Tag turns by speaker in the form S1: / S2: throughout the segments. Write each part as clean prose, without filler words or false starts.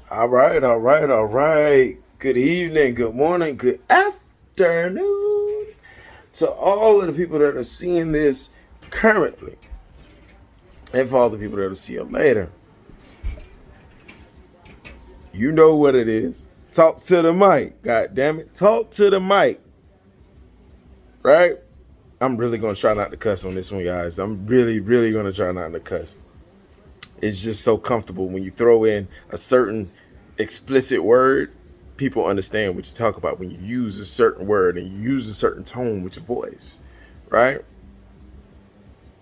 S1: All right, all right, all right. Good evening, good morning, good afternoon to all of the people that are seeing this currently, and for all the people that will see it later. You know what it is. Talk to the mic. God damn it. Talk to the mic. Right? I'm really gonna try not to cuss on this one, guys. I'm really gonna try not to cuss. It's just so comfortable when you throw in a certain explicit word. People understand what you talk about when you use a certain word and you use a certain tone with your voice, right?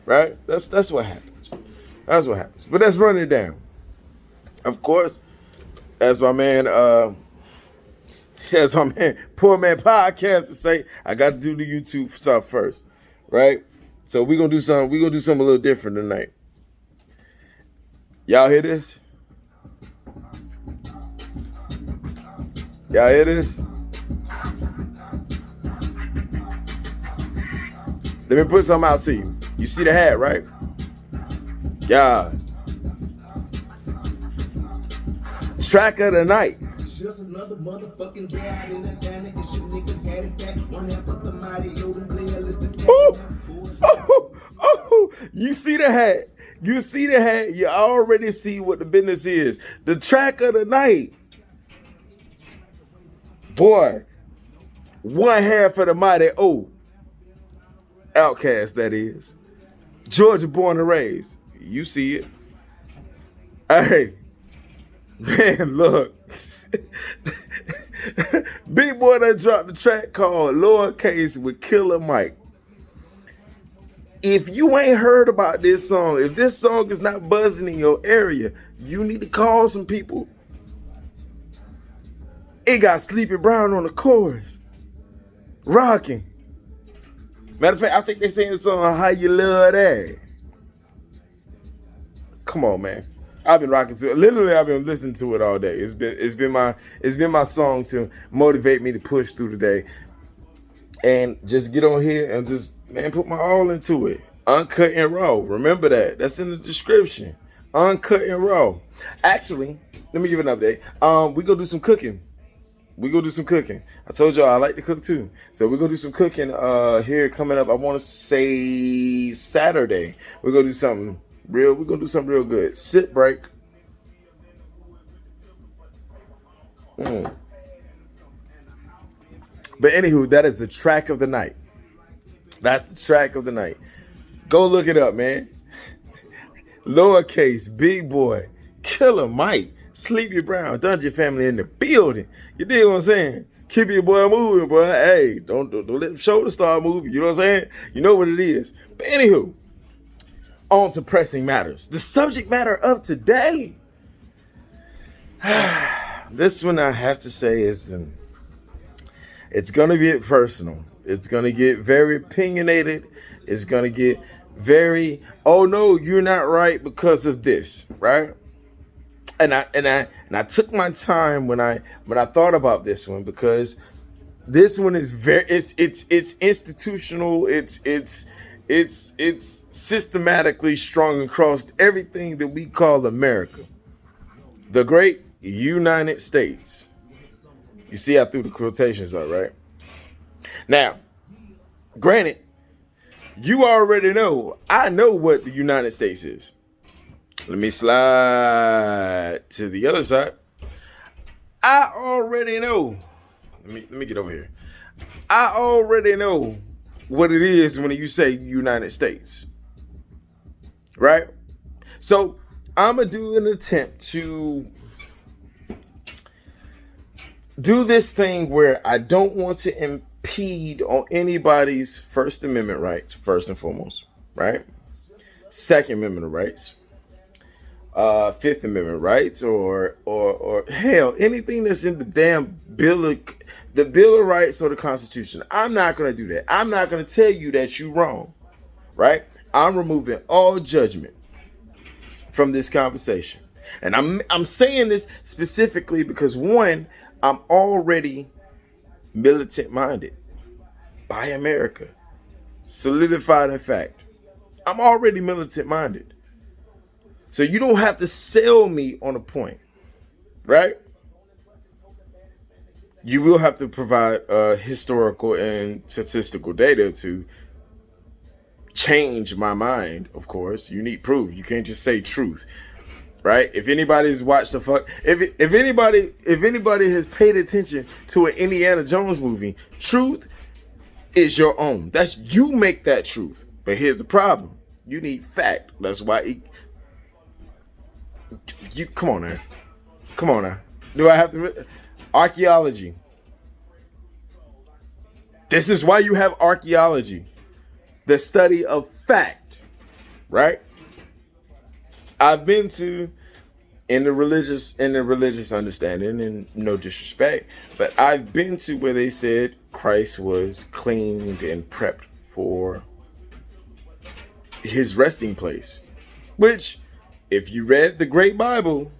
S1: Right? That's what happens. That's what happens. But let's run it down. Of course, as my man, Poor Man Podcast to say, I got to do the YouTube stuff first, right? So we're gonna do something. We're gonna do something a little different tonight. Y'all hear this? Y'all hear this? Let me put something out to you. You see the hat, right? Yeah. Track of the night. Just another motherfucking day out in the diner. It's your nigga had it back. One half of the mighty Youre playlist. Oh, you see the hat. You see the hat. You already see what the business is. The track of the night. Boy, one half of the mighty Outcast, that is. Georgia born and raised. You see it. Hey, man, look. Big boy that dropped the track called Lowercase with Killer Mike. If you ain't heard about this song, if this song is not buzzing in your area, you need to call some people. It got Sleepy Brown on the chorus. Rockin. Matter of fact, I think they saying the song How You Love That. Come on, man. I've been rocking to it. Literally, I've been listening to it all day. It's been my song to motivate me to push through the day. And just get on here and just, man, put my all into it. Uncut and raw. Remember that. That's in the description. Uncut and raw. Actually, let me give an update. We go do some cooking. I told y'all I like to cook too. So we're gonna do some cooking here coming up. I want to say Saturday. We're gonna do something real good. Sip break. But anywho, that is the track of the night. That's the track of the night. Go look it up, man. Lowercase, Big Boy, Killer Mike, Sleepy Brown, Dungeon Family in the building. You dig what I'm saying? Keep your boy moving, boy. Hey, don't let the shoulder start moving. You know what I'm saying? You know what it is. But anywho, on to pressing matters. The subject matter of today. This one I have to say is, it's gonna get personal. It's gonna get very opinionated. It's gonna get very, oh no, you're not right because of this, right? And I took my time when I thought about this one, because this one is it's institutional. It's systematically strung across everything that we call America, the great United States. You see, I threw the quotations up, right? Now, granted, you already know, I know what the United States is. Let me slide to the other side. I already know. Let me get over here. I already know what it is when you say United States. Right? So I'm going to do an attempt to do this thing where I don't want to impede on anybody's First Amendment rights, first and foremost, right? Second Amendment rights, Fifth Amendment rights, or hell, anything that's in the damn Bill of Rights or the Constitution. I'm not going to do that. I'm not going to tell you that you're wrong, right? I'm removing all judgment from this conversation. And I'm saying this specifically because, one, I'm already militant minded by America. Solidified in fact. I'm already militant minded. So you don't have to sell me on a point. right? You will have to provide historical and statistical data to change my mind. Of course, you need proof. You can't just say truth, right? If anybody's watched the fuck, if anybody has paid attention to an Indiana Jones movie, truth is your own. That's you make that truth. But here's the problem: you need fact. That's why you come on now, come on now. Do I have to archaeology? This is why you have archaeology, the study of fact, right? I've been to in the religious understanding, and no disrespect, but I've been to where they said Christ was cleaned and prepped for his resting place. Which, if you read the Great Bible,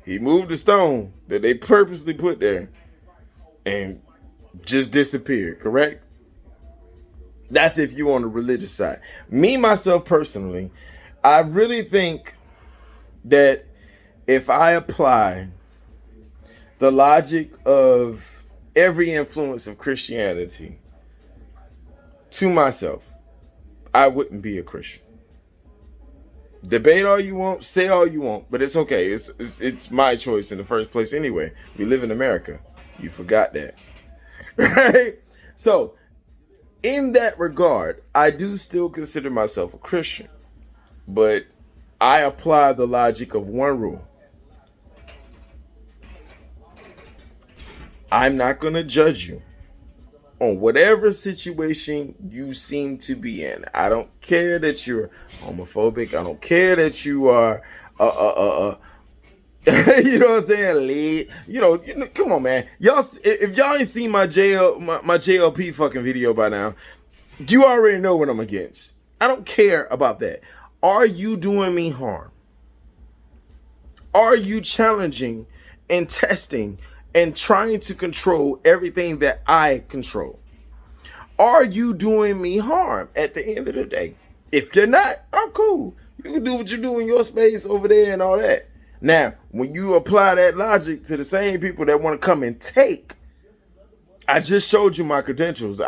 S1: he moved the stone that they purposely put there and just disappeared, correct? That's if you're on the religious side. Me, myself, personally, I really think that if I apply the logic of every influence of Christianity to myself, I wouldn't be a Christian. Debate all you want, say all you want, but it's okay. It's my choice in the first place anyway. We live in America. You forgot that. Right? So, in that regard, I do still consider myself a Christian, but I apply the logic of one rule. I'm not going to judge you on whatever situation you seem to be in. I don't care that you're homophobic. I don't care that you are you know what I'm saying? Lead. You know, come on, man. Y'all, if y'all ain't seen my JLP fucking video by now, you already know what I'm against. I don't care about that. Are you doing me harm? Are you challenging and testing and trying to control everything that I control? Are you doing me harm at the end of the day? If you're not, I'm cool. You can do what you do in your space over there and all that. Now, when you apply that logic to the same people that want to come and take, I just showed you my credentials.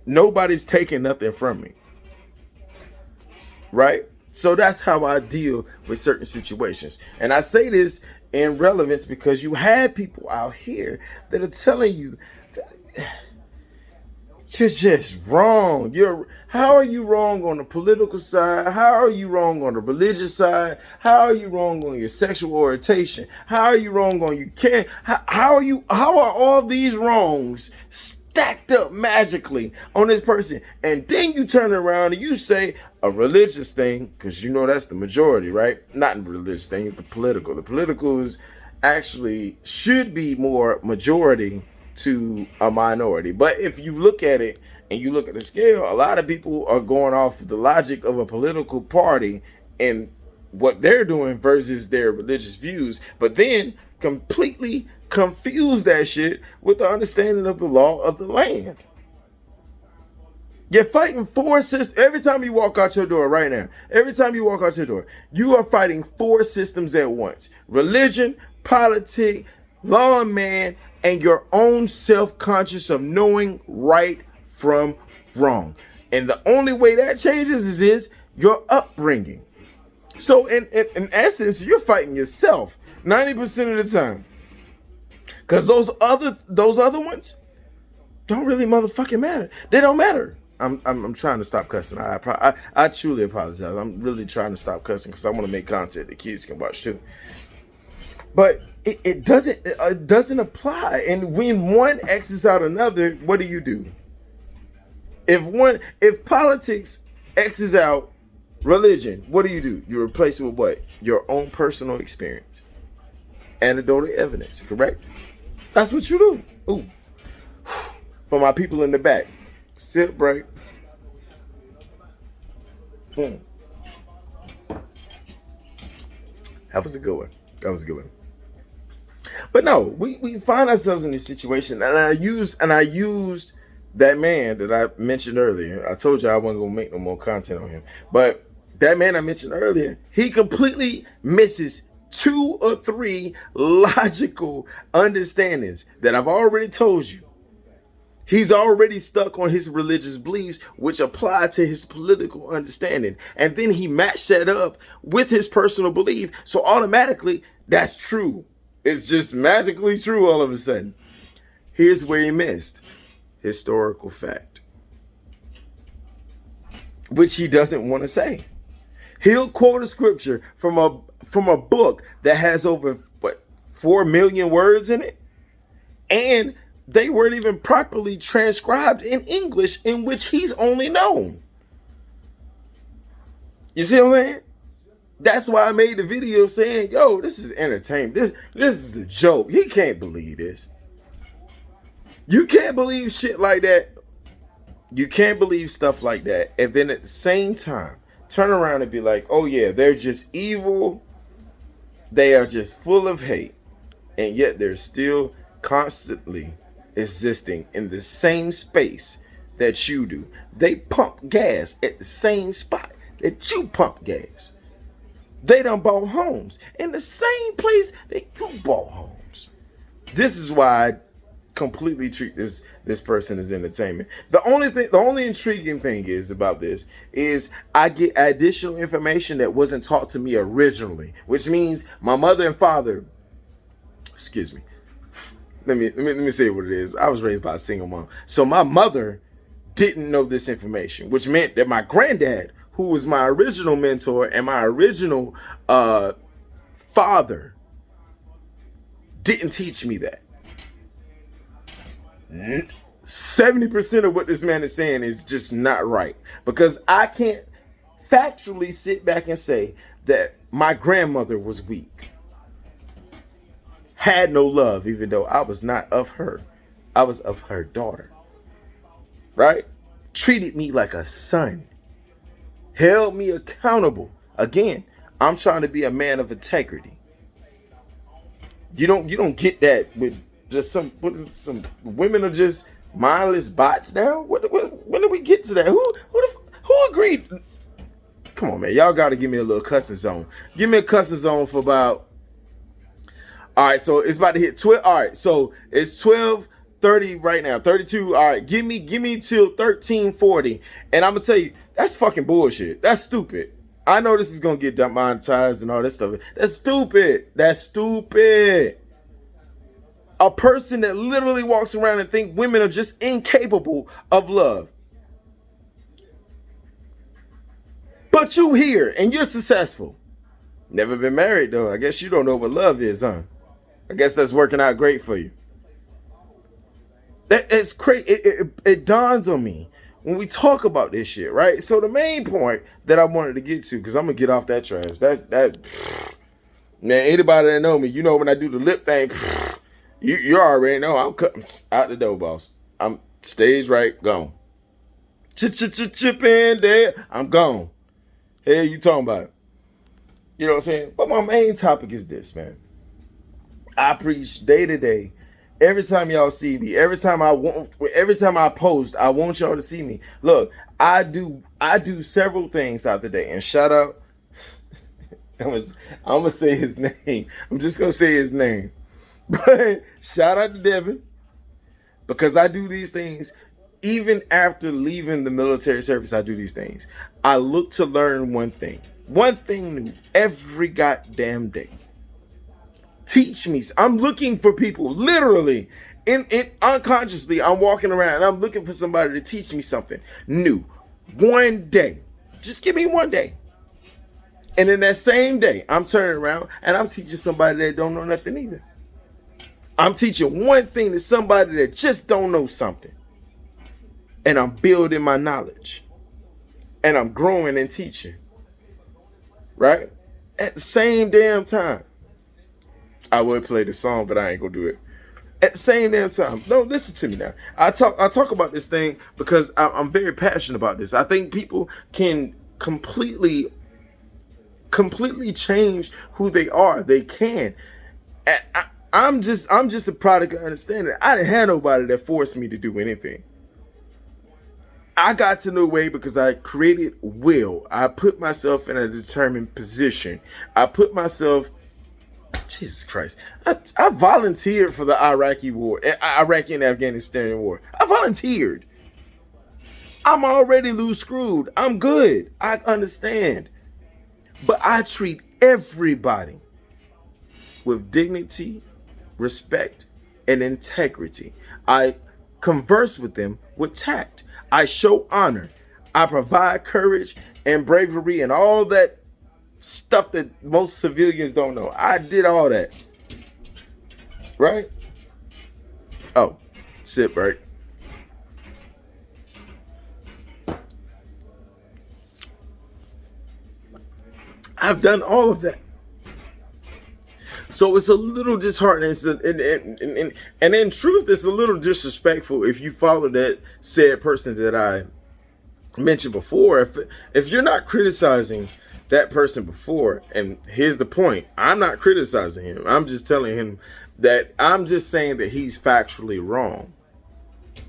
S1: Nobody's taking nothing from me. Right? So that's how I deal with certain situations. And I say this in relevance because you have people out here that are telling you that you're just wrong. How are you wrong on the political side? How are you wrong on the religious side? How are you wrong on your sexual orientation? How are you wrong on you can't? How are all these wrongs stacked up magically on this person? And then you turn around and you say a religious thing, because you know that's the majority, right? Not in religious things, the political. The political is actually should be more majority to a minority. But if you look at it and you look at the scale, a lot of people are going off the logic of a political party and what they're doing versus their religious views, but then completely confuse that shit with the understanding of the law of the land. You're fighting four systems. Every time you walk out your door right now, every time you walk out your door, you are fighting four systems at once. Religion, politics, law and man, and your own self-conscious of knowing right from wrong. And the only way that changes is your upbringing. So in essence, you're fighting yourself 90% of the time. Because those other ones don't really motherfucking matter. They don't matter. I'm trying to stop cussing. I truly apologize. I'm really trying to stop cussing because I want to make content that kids can watch too. But it doesn't apply. And when one X's out another, what do? If politics X's out religion, what do? You replace it with what? Your own personal experience. Anecdotal evidence, correct? That's what you do. Ooh. For my people in the back. Sip break. That was a good one. But no, we find ourselves in this situation, and I used that man that I mentioned earlier. I told you I wasn't gonna make no more content on him, but that man I mentioned earlier, he completely misses 2 or 3 logical understandings that I've already told you. He's already stuck on his religious beliefs, which apply to his political understanding. And then he matched that up with his personal belief. So automatically, that's true. It's just magically true all of a sudden. Here's where he missed. Historical fact. Which he doesn't want to say. He'll quote a scripture from a book that has over, 4 million words in it? And they weren't even properly transcribed in English, in which he's only known. You see what I'm saying? That's why I made the video saying, yo, this is entertainment. This is a joke. He can't believe this. You can't believe shit like that. You can't believe stuff like that. And then at the same time, turn around and be like, oh yeah, they're just evil. They are just full of hate. And yet they're still constantly existing in the same space that you do. They pump gas at the same spot that you pump gas. They done bought homes in the same place that you bought homes. This is why I completely treat this person as entertainment. The only intriguing thing is about this is I get additional information that wasn't taught to me originally, which means my mother and father, excuse me, let me say what it is. I was raised by a single mom. So my mother didn't know this information, which meant that my granddad, who was my original mentor and my original father, didn't teach me that. 70% of what this man is saying is just not right, because I can't factually sit back and say that my grandmother was weak, had no love, even though I was not of her. I was of her daughter, right? Treated me like a son, held me accountable. Again, I'm trying to be a man of integrity. You don't get that with just some women are just mindless bots now. When did we get to that? Who agreed? Come on, man. Y'all got to give me a little cussing zone. Give me a cussing zone for about. All right, so it's about to hit 12. All right, so it's 12:30 right now. 32. All right, give me till 13:40, and I'm gonna tell you that's fucking bullshit. That's stupid. I know this is gonna get demonetized and all this stuff. That's stupid. That's stupid. A person that literally walks around and think women are just incapable of love. But you here and you're successful. Never been married though. I guess you don't know what love is, huh? I guess that's working out great for you. It's crazy. It dawns on me when we talk about this shit, right? So the main point that I wanted to get to, because I'm gonna get off that trash. Man, anybody that know me, you know when I do the lip thing, you already know I'm cutting out the door, boss. I'm stage right, gone. Chip in there, I'm gone. Hey, you talking about? You know what I'm saying? But my main topic is this, man. I preach day to day. Every time y'all see me, every time I post, I want y'all to see me. Look, I do several things out the day. And shout out, I'm gonna say his name. I'm just gonna say his name. But shout out to Devin, because I do these things even after leaving the military service. I do these things. I look to learn one thing new every goddamn day. Teach me. I'm looking for people, literally, in unconsciously. I'm walking around and I'm looking for somebody to teach me something new. One day, just give me one day, and in that same day, I'm turning around and I'm teaching somebody that don't know nothing either. I'm teaching one thing to somebody that just don't know something. And I'm building my knowledge. And I'm growing and teaching. Right? At the same damn time. I would play the song, but I ain't gonna do it. At the same damn time. No, listen to me now. I talk about this thing because I'm very passionate about this. I think people can completely change who they are. They can. I'm just a product of understanding. I didn't have nobody that forced me to do anything. I got to the way because I created will. I put myself in a determined position. I put myself Jesus Christ. I volunteered for the Iraqi war, Iraqi and Afghanistan war. I volunteered. I'm already loose screwed. I'm good. I understand. But I treat everybody with dignity, respect, and integrity. I converse with them with tact. I show honor. I provide courage and bravery and all that stuff that most civilians don't know. I did all that. Right? Oh, sip break. I've done all of that. So it's a little disheartening, and in truth, it's a little disrespectful if you follow that said person that I mentioned before. If you're not criticizing that person before, and here's the point, I'm not criticizing him. I'm just telling him that I'm just saying that he's factually wrong.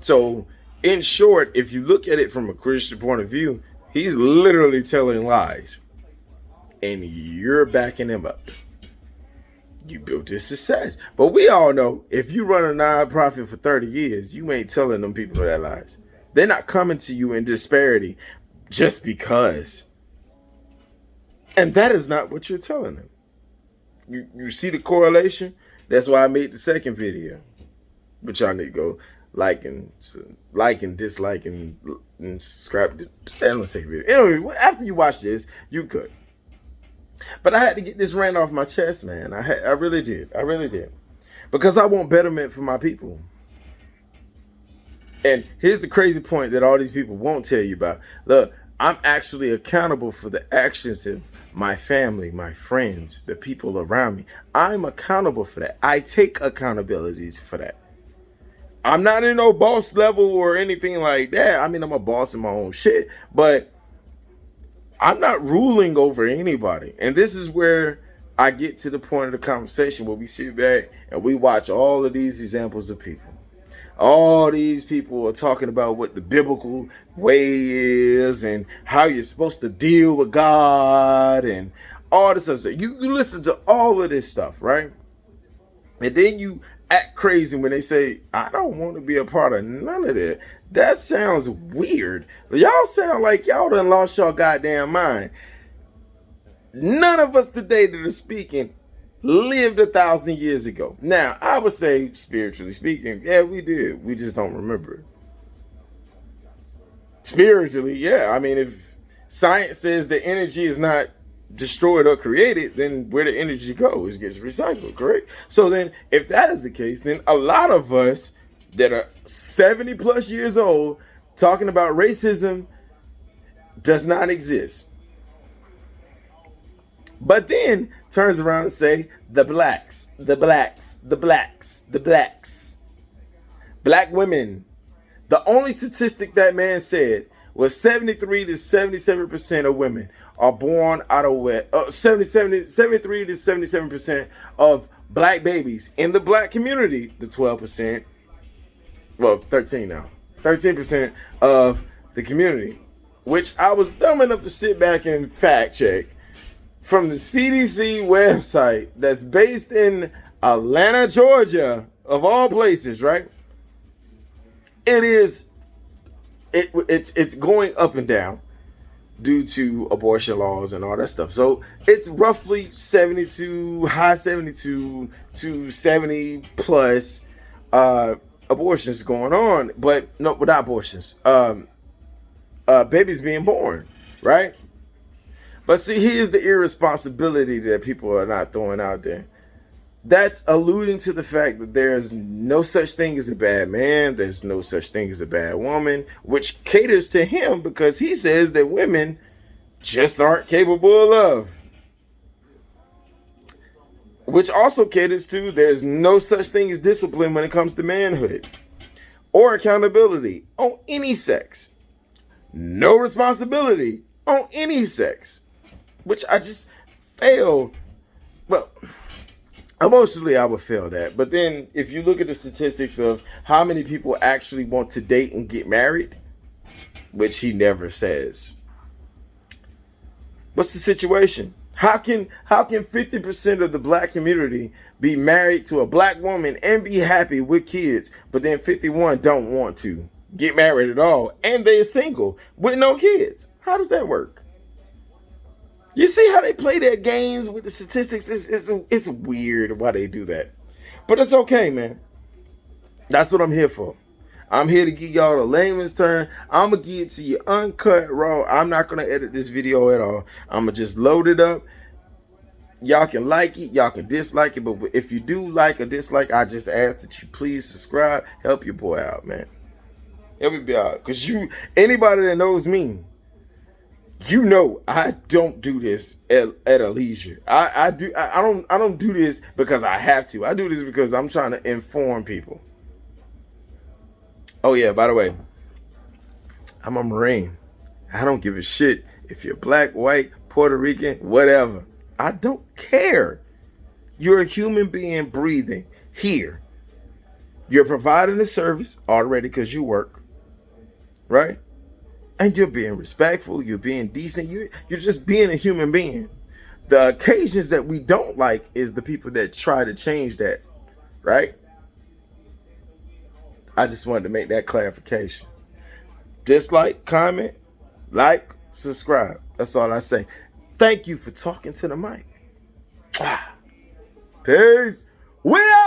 S1: So in short, if you look at it from a Christian point of view, he's literally telling lies. And you're backing him up. You built this success. But we all know if you run a nonprofit for 30 years, you ain't telling them people that lies. They're not coming to you in disparity just because. And that is not what you're telling them. You see the correlation? That's why I made the second video. But y'all need to go like and dislike and subscribe to the second video. Anyway, after you watch this, you could. But I had to get this rant off my chest, man. I really did. I really did. Because I want betterment for my people. And here's the crazy point that all these people won't tell you about. Look, I'm actually accountable for the actions of my family, my friends, the people around me. I'm accountable for that. I take accountability for that. I'm not in no boss level or anything like that. I mean, I'm a boss in my own shit. But I'm not ruling over anybody. And this is where I get to the point of the conversation where we sit back and we watch all of these examples of people. All these people are talking about what the biblical way is and how you're supposed to deal with God and all this other stuff. You listen to all of this stuff, right? And then you act crazy when they say, I don't want to be a part of none of that. That sounds weird. Y'all sound like y'all done lost your goddamn mind. None of us today that are speaking lived 1,000 years ago. Now, I would say, spiritually speaking, yeah, we did. We just don't remember. Spiritually, yeah. I mean, if science says that energy is not destroyed or created, then where the energy goes, it gets recycled, correct? So then, if that is the case, then a lot of us that are 70 plus years old talking about racism does not exist. But then turns around and say the blacks, the blacks, the blacks, the blacks. Black women. The only statistic that man said was 73 to 77% of women are born out of wet. 73 to 77% of black babies in the black community, the 12%, well, 13 now, 13% of the community, which I was dumb enough to sit back and fact check from the CDC website that's based in Atlanta, Georgia, of all places, right? It's going up and down due to abortion laws and all that stuff. So it's roughly 72, high 72 to 70 plus abortions going on, but no, without abortions, babies being born, right? But see, here's the irresponsibility that people are not throwing out there. That's alluding to the fact that there's no such thing as a bad man. There's no such thing as a bad woman, which caters to him because he says that women just aren't capable of love. Which also caters to there's no such thing as discipline when it comes to manhood or accountability on any sex. No responsibility on any sex. Which I just fail. Well, emotionally, I would fail that. But then if you look at the statistics of how many people actually want to date and get married, which he never says. What's the situation? How can 50% of the black community be married to a black woman and be happy with kids, but then 51 don't want to get married at all and they're single with no kids? How does that work? You see how they play their games with the statistics? It's weird why they do that. But it's okay, man. That's what I'm here for. I'm here to give y'all the layman's term. I'm going to give it to you uncut, raw. I'm not going to edit this video at all. I'm going to just load it up. Y'all can like it. Y'all can dislike it. But if you do like or dislike, I just ask that you please subscribe. Help your boy out, man. Help me out. Because anybody that knows me, you know I don't do this at a leisure. I don't do this because I have to. I do this because I'm trying to inform people. Oh yeah, by the way, I'm a Marine. I don't give a shit if you're black, white, Puerto Rican, whatever. I don't care. You're a human being breathing here. You're providing a service already because you work, right? And you're being respectful. You're being decent. You're just being a human being. The occasions that we don't like is the people that try to change that, right? I just wanted to make that clarification. Dislike, comment, like, subscribe. That's all I say. Thank you for talking to the mic. Peace. We out.